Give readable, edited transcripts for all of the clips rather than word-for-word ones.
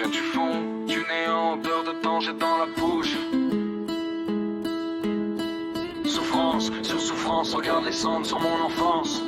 viens du fond, du néant, odeur de danger dans la bouche. Souffrance sur souffrance, regarde les cendres sur mon enfance.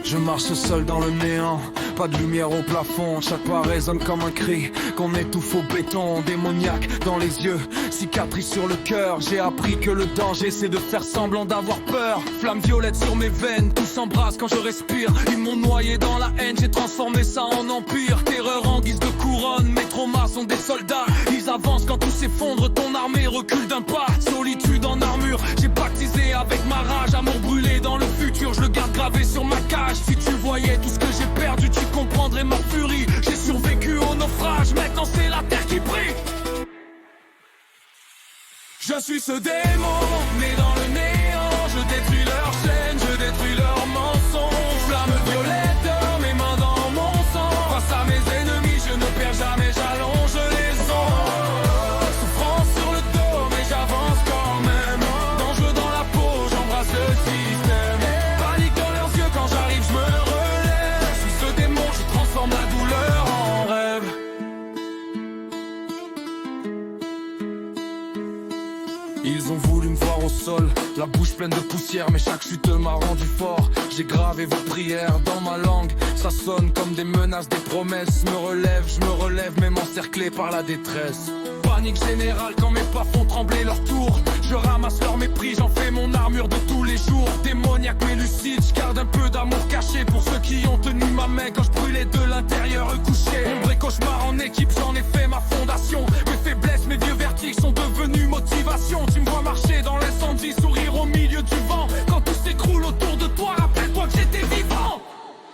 Je marche seul dans le néant, pas de lumière au plafond. Chaque pas résonne comme un cri qu'on étouffe au béton. Démoniaque dans les yeux, cicatrice sur le cœur. J'ai appris que le danger c'est de faire semblant d'avoir peur. Flamme violette sur mes veines, tout s'embrasse quand je respire. Ils m'ont noyé dans la haine, j'ai transformé ça en empire. Terreur en guise de couronne, mes traumas sont des soldats. Ils avancent quand tout s'effondre, ton armée recule d'un pas. Solitude en armure, j'ai baptisé avec ma rage. Amour brûlé dans le futur, je le garde gravé sur ma cage. Si tu voyais tout ce que j'ai perdu, tu comprendrais ma furie. J'ai survécu au naufrage, maintenant c'est la terre qui brille. Je suis ce démon, né dans le néant. Je détruis leur chaîne, je détruis leurs mensonges. Flamme violette, mes mains dans mon sang. Face à mes ennemis, je ne perds jamais, j'allonge les ondes. Souffrance sur le dos, mais j'avance quand même. Dangereux dans la peau, j'embrasse le système. Panique dans leurs yeux, quand j'arrive, je me relève. Je suis ce démon, je transforme la douleur en rêve. Ils ont voulu me voir au sol, la bouche pleine de poussière, mais chaque chute m'a rendu fort. J'ai gravé vos prières dans ma langue, ça sonne comme des menaces, des promesses. Je me relève, même encerclé par la détresse. Panique générale quand mes pas font trembler leur tour. Je ramasse leur mépris, j'en fais mon armure de tous les jours. Démoniaque mais lucide, je garde un peu d'amour caché pour ceux qui ont tenu ma main quand je brûlais de l'intérieur couché. Ombre et cauchemar en équipe, j'en ai fait ma fondation. Mes faiblesses, mes vieux vertiges sont devenus motivation. Tu me vois marcher dans l'incendie, sourire au milieu du vent. Quand tout s'écroule autour de toi, rappelle-toi que j'étais vivant.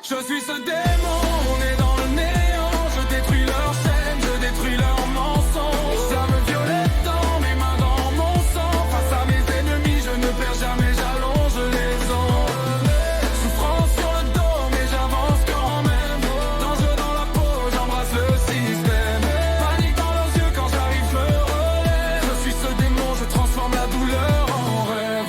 Je suis ce démon, on est dans le néant. Je détruis leur chaîne, je détruis leurs mensonges. Flamme violette dans mes mains, dans mon sang. Face à mes ennemis, je ne perds jamais, j'allonge les ondes. Souffrance sur le dos, mais j'avance quand même. Danger dans la peau, j'embrasse le système. Panique dans leurs yeux, quand j'arrive, je me relève. Je suis ce démon, je transforme la douleur en rêve.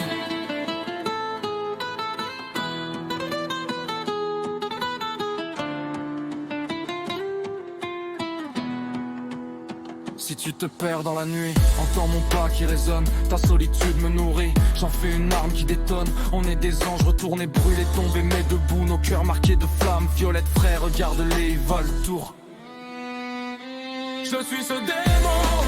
Si tu te perds dans la nuit, entends mon pas qui résonne. Ta solitude me nourrit, j'en fais une arme qui détonne. On est des anges retournés, brûlés, tombés, mais debout. Nos cœurs marqués de flammes, violettes, frères, regarde-les, ils valent le tour. Je suis ce démon.